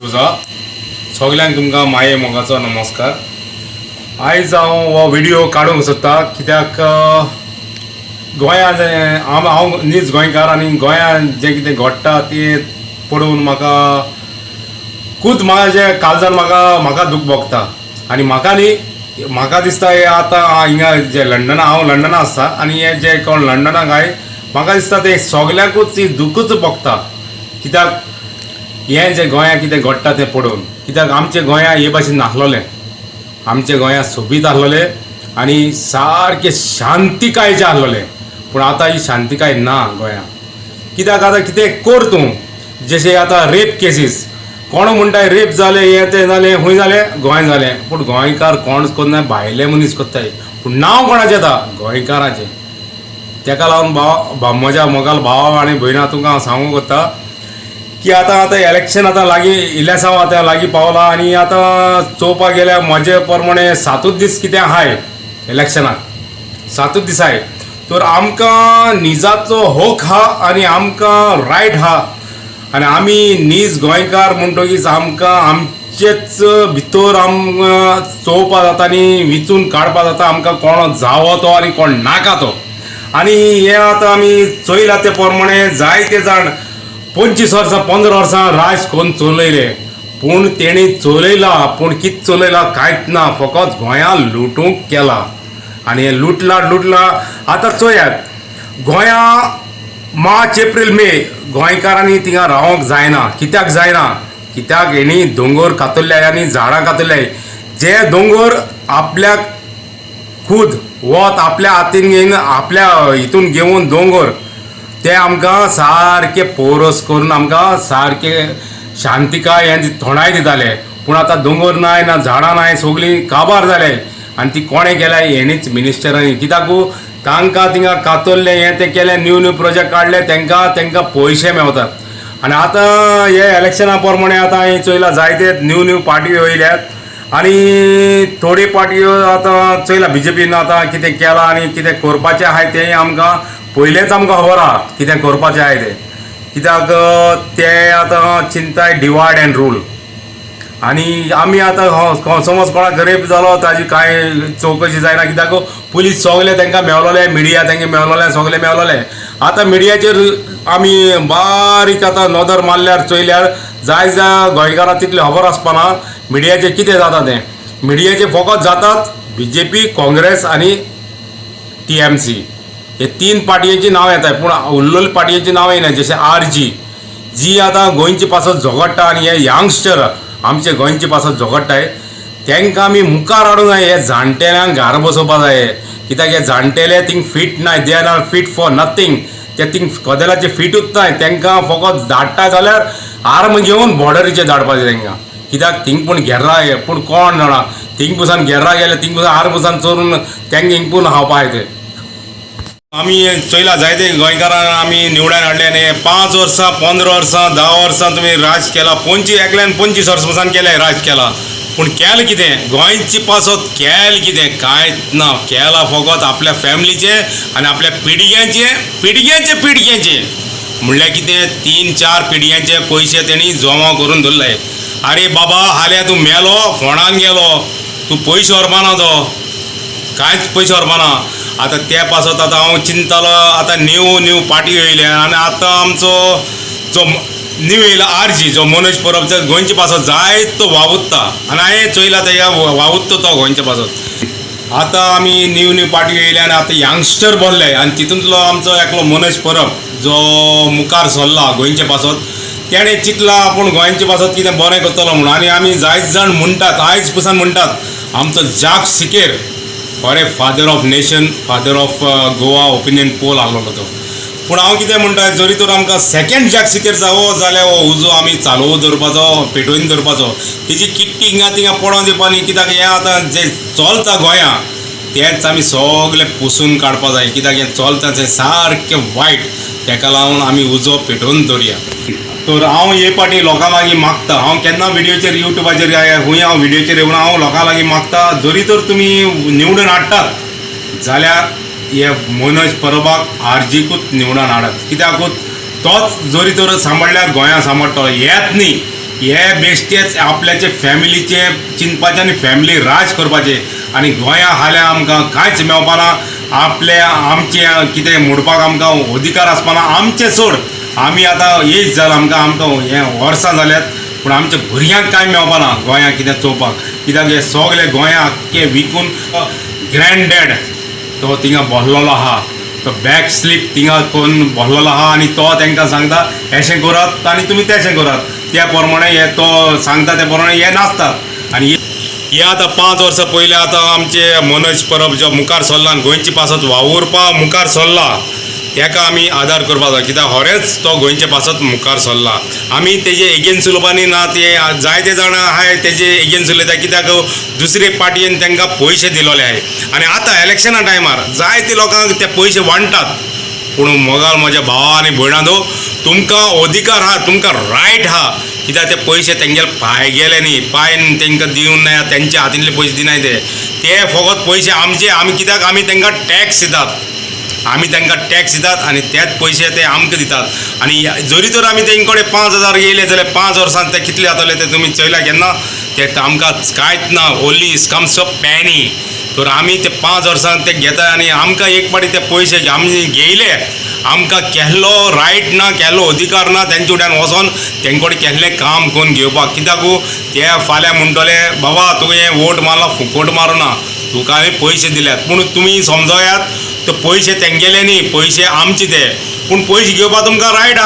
तुझा सगळ्यांक तुमकां माये मोगाचो नमस्कार। आयज हांव हो व्हिडिओ काडूंक सोदता कित्याक गोंयांत हांव नीज गोंयकार आनी गोंयांत जें कितें घडटा तें पळोवन म्हाका खूब म्हाज्या काळजान म्हाका दूख भोगता। आनी म्हाका न्ही म्हाका दिसता हे आतां हिंगा जे लंडना हांव लंडना आसता आनी हे जे कोण लंडनाक आहाय म्हाका दिसता ते सगळ्यांकूच ही दुखूच भोगता। कित्याक हें जे गोंयांत कितें घडटा तें पळोवन कित्याक आमचे गोंयांत हे भाशेन नासलोलें, आमचे गोंयांत सोबीत आसलोलें आनी सारकें शांतिकायेचें आसलोलें। पूण आतां ही शांतिकाय ना गोंयांत। कित्याक आतां कितें कर तूं जशें आतां रेप केसीस कोण म्हणटाय रेप जालें हें तें जालें खूंय जालें गोंय जालें पूण गोंयकार कोण करना भायले मनीस करताय पूण नांव कोणाचें येता गोंयकाराचें। तेका लागून म्हज्या मोगाल भावा आनी भयणां तुका हांव सांगूंक सोदता की आतां इलेक्शन आतां लागीं इलेक्शन आतां लागीं पावलां आनी आतां चोवपाक गेल्यार म्हजे प्रमाणे 7 दीस कितें आहाय इलेक्शनाक 7 दीस आहाय तर आमकां निजाचो हक हा आनी आमकां रायट हा आनी आमी नीज गोंयकार म्हणटकीच आमकां आमचेच भितर चोवपा जाता आनी विचून काडपा जाता आमकां कोण जावो तो आनी कोण नाका तो। आनी हें आतां आमी चोयलां ते प्रमाणे जायते जाण 25 वर्सां 15 वर्सां राज कोण चलयले पूण तेणी चलयला पूण कितें चलयला कांयच ना फकत गोंयां लुटूंक केला आनी हें लुटला आतां चोयात गोंयां मार्च एप्रील मे गोंयकारांनी थिंगा रावंक जायना। कित्याक जायना कित्याक हेणी दोंगर कातरल्याय आनी झाडां कातरल्याय जे दोंगर आपल्याक खूद वत आपल्या हातीन घेवन आपल्या हितून घेवन दोंगर ते आमकां सारके पोरस करून आमकां सारके शांतिकाय हें थोडाय दिताले पूण आतां दोंगर नाय ना झाडां नाय सगळीं काबार जाले आनी ती कोणें केल्या हेणीच मिनिस्टरांनी कित्याकू तांकां थिंगा कातरलें हें तें केलें न्यू प्रोजेक्ट काडले तांकां पयशे मेवतात। आनी आतां हे इलेक्शना प्रमाणे आतां हांवें चोयलां जायते न्यू पार्ट्यो येयल्यात आनी थोडी पार्ट्यो आतां चोयलां BJPन आतां कितें केलां आनी कितें करपाचें आहाय तें आमकां पयलेंच आमकां खबर आहा कितें करपाचें आहाय तें। कित्याक ते आतां चिंताय डिवायड एंड रूल आनी आमी आतां समज कोणाक रेप जालो ताजी कांय चवकशी जायना कित्याक पुलीस सगळे तांकां मेवलोले मिडिया तांकां मेवलोले सगळे मेवलोले। आतां मिडियाचेर आमी बारीक आतां नदर मारल्यार चोयल्यार जाय गोंयकारांक तितलें खबर आसपाना मिडियाचेर कितें जाता तें। मिडियाचेर फकत जातात BJP काँग्रेस आनी TMC हे 3 पार्टयांची नांव येतात पूण उरलेली पार्टयांची नांव येना जशें RG जी आतां गोंयची पासत झगडटा आनी हे यंगस्टर आमचे गोंयची पासत झगडटाय तांकां आमी मुखार हाडूंक जाय। हे जाणटेल्यांक घार बसोवपा जाय कित्याक हे जाणटेले थिंग फीट नाय they are not feet for nothing ते थिंग कदेलाचे फीटूच नाय तांकां फकत धाडटा जाल्यार आर्म घेवन बॉर्डरीचेर धाडपाचें तांकां कित्याक थिंग पूण घेर्रा पूण कोण जाणा थिंग पुसान घेर्रा गेले थिंग पुसान आर्म पुसान चोरून तांकां हिंग खावपाक ते। आमी चोयलां जायते गोंयकारांक आमी निवडान हाडले आनी 5 वर्सां 15 वर्सां 10 वर्सां तुमी राज केला एकल्यान 25 वर्सां पासून केलें राज केला पूण केलें कितें गोंयची पासत केलें कितें कांयच ना केला फकत आपल्या फॅमिलीचे आनी आपल्या पिडग्यांचे म्हणल्यार कितें 3-4 पिडग्यांचे पयशे तेणी जमा करून दवरले। आरे बाबा हाल्या तूं मेलो फोंडान गेलो तूं पयशे व्हरपाना तो कांयच पयशे व्हरपाना। आतां त्या पासत आतां हांव चिंततालो आतां न्यू पार्टी येयल्या आनी आतां आमचो जो न्यू येयला RG जो मनोज परब गोंयचे पासत जायतो वावुरता आनी हांवें चोयलां ते वावुरता तो गोंयचे पासत। आतां आमी न्यू पार्टी येयल्या आनी आतां यंगस्टर भरले आनी तितूंतलो आमचो एकलो मनोज परब जो मुखार सरला गोंयचे पासत तेणें चिंतलां आपूण गोंयचे पासत कितें बरें करतलो म्हणून आनी आमी जायत जाण म्हणटात आयज पसून म्हणटात आमचो जाक सिकेर अरे father of nation father of Goa opinion poll आहलोलो तो पूण हांव कितें म्हणटा जरी तर आमकां सेकेंड जाक सिकेर जावो जाल्यार हो उजो आमी चालोवन दवरपाचो पेटोवन दवरपाचो तेजी किट्टी हिंगा थिंगा पडोवन दिवपा न्ही कित्याक हें आतां जें चलता गोंयांत तेंच आमी सगळें पुसून काडपा जाय कित्याक हें चलता तें सारकें वायट तेका लागून आमी उजो पेटोवन दवरया। तर हांव हे पाटी लोकां लागीं मागता हांव केन्ना व्हिडिओचेर युट्यूबाचेर खूंय हांव व्हिडिओचेर येवन हांव लोकां लागीं मागता जरी तर तुमी निवडून हाडटात जाल्यार हे मनोज परबाक RGकूच निवडून हाडात कित्याकूच तोच जरी तर सांबाळल्यार गोंया सांबाळटलो हेच न्ही हे बेश्टेच आपल्याचे फॅमिलीचे चिंतपाचे आनी फॅमिली राज करपाचे आनी गोंया हाल्या आमकां कांयच मेवपाना आमचे कितें म्हणपाक आमकां अधिकार आसपाना आमचे सोड आमी आतां एज जाला आमकां हे वर्सां जाल्यात पूण आमच्या भुरग्यांक कांय मेवपाना गोंयांत कितें चोवपाक कित्याक हे सगळे गोंया आख्खे विकून ग्रँड डॅड तो थिंगा बसलेलो आहा तो बॅक स्लीप थिंगा कोण बसलेलो आहा आनी तो तांकां सांगता अशें करात आनी तुमी तशें करात त्या प्रमाणे हे तो सांगता त्या प्रमाणे हे नाचतात आनी हे आतां 5 वर्सां पयलीं आतां आमचे मनोज परब जो मुखार सरला गोंयची पासत वावुरपा मुखार सरला ताका आमी आदार करपाक जाय कित्याक खरेंच तो गोंयचे पासत मुखार सरला आमी तेजे एगेन्स्ट उलोवपानी ना ते जायते जाण आहाय तेजे एगेन्स्ट उलयता कित्याक दुसरे पार्टयेन तांकां पयशे दिलोले आहाय आनी आतां इलेक्शना टायमार जायते लोकांक ते पयशे वांटतात पूण मोगाल म्हज्या भावा आनी भयणांनो तुमकां अधिकार आहा तुमकां रायट आहा कित्याक ते पयशे तेंगेले पांय गेले न्ही पांयन तांकां दिवंक ना तेंच्या हातींतले पयशे दिनाय ते फकत पयशे आमचे आमी कित्याक आमी तांकां टॅक्स दितात आमी तांकां टॅक्स दितात आनी तेच पयशे ते आमकां दितात आनी जरी तर आमी तेंचे 5,000 येयले जाल्यार 5 वर्सांत ते कितले जातले ते तुमी चयला केन्ना ते आमकां कांयच ना ओन्ली कम्स अ पॅनी तर आमी ते 5 वर्सांत ते घेता आनी आमकां एक पाटी ते पयशे आमी घेयले आमकां केल्लो रायट ना केल्लो अधिकार ना तेंचे फुड्यान वचोन तेंकोडे केल्लें काम करून घेवपाक कित्याक ते फाल्यां म्हणटले बाबा तुवें हें वोट मारला फुकट मारुना तुका हांवें पयशे दिल्यात पूण तुमी समजयात ते पयशे तेंगेले न्ही पयशे आमचे ते पूण पयशे घेवपाक तुमकां रायट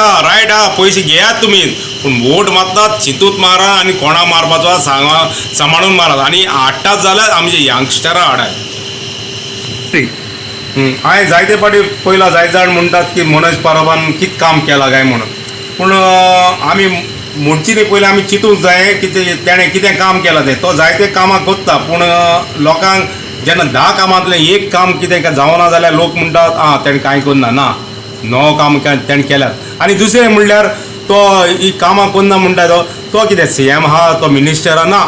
आहा पयशे घेयात तुमी पूण वोट मारतात चिंतूत मारा आनी कोणा मारपाचो सांबाळून मारात आनी हाडटात जाल्यार आमचे यंगस्टरां हाडात हांवें जायते पाटी पयला जायते जाण म्हणटात की मनोज परबान कितें काम केलां काय म्हणून पूण आमी म्हणची न्ही पयलीं आमी चिंतूंक जाय की तेणें कितें काम केलां तें तो जायते कामां कोत्ता पूण लोकांक जेन्ना 10 कामांतलें एक काम कितें जावना जाल्यार लोक म्हणटात तेणें कांय करना ना 9 काम तेणें केल्यात आनी दुसरें म्हणल्यार तो ही कामां करना म्हणटा तो कितें CM आहा तो मिनिस्टर ना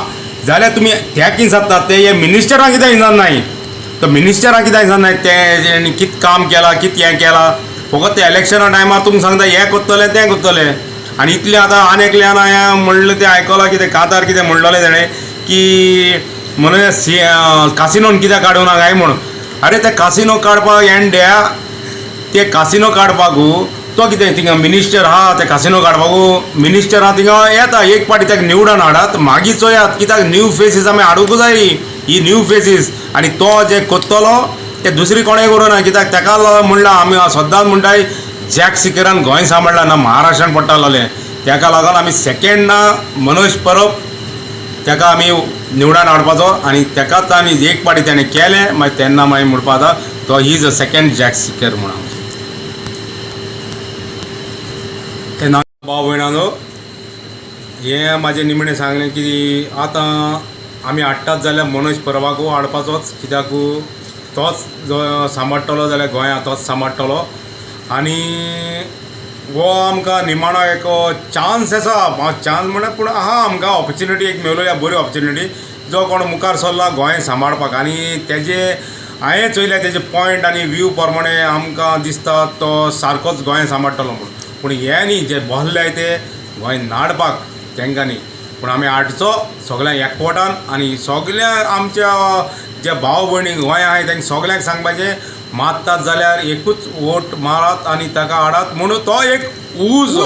जाल्यार तुमी त्या कितें जातात ते हे मिनिस्टरांक कितें हिजान नाय तो मिनिस्टरांक कितें हिजान नाय तें कितें काम केलां कितें हें केलां फकत ते इलेक्शना टायमार तुमकां सांगता हें करतलें तें करतलें आनी इतलें आतां आनी एकल्यान हांवें म्हणलें तें आयकलां कितें कांतार कितें म्हणलेलें तेणें की म्हणून कासिनोन कित्याक काडूना काय म्हणून अरे ते कासिनो काडपाक एंड्या ते कासिनो काडपाकू तो कितें थिंगा मिनिस्टर आहा ते कासिनो काडपाकू मिनिस्टर आहा थिंगा येता एक पाटी ताका निवडून हाडात मागीर चोयात कित्याक न्यू फेसीस आमी हाडूंक जाय ही न्यू फेसीस आनी तो जे कोत्तलो ते दुसरी कोणें करूना कित्याक ताका म्हणलां आमी सद्दांच म्हणटाय जॅक सिकेरान गोंय सांबाळ्ळां ना महाराष्ट्रान पडटालें ताका लागून आमी सेकेंड ना मनोज परब ताका आमी निवडून हाडपाचो आनी ताकाच आनी एक पाटी ताणें केलें मागीर तेन्ना मागीर म्हणपा जाता तो he is a second jack seeker म्हणून ते ना भाव भयणांनो हें म्हाजें निमणें सांगलें की आतां आमी हाडटात जाल्यार मनोज परबाकू हाडपाचोच कित्याक तोच जो सांबाळटलो जाल्यार गोंया तोच सांबाळटलो आनी वो आमकां निमाणो एक चान्स आसा चान्स म्हणल्यार पूण आहा आमकां ऑपॉर्च्युनिटी एक मेळ्ळ्या बरी ऑपॉर्च्युनिटी जो कोण मुखार सरला गोंय सांबाळपाक आनी तेजे हांवें चोयल्या तेजे पॉयंट आनी व्यू प्रमाणे आमकां दिसता तो सारकोच गोंय सांबाळटलो म्हणून पूण हे न्ही जे बसले ते गोंय नाडपाक तांकां न्ही पूण आमी हाडचो सगळ्यांक एकवटान आनी सगळ्या आमच्या जे भाव भयणी गोंय आहाय तांकां सगळ्यांक सांगपाचें मारतात जाल्यार एकूच वोट मारात आनी ताका हाडात म्हणून तो एक उजो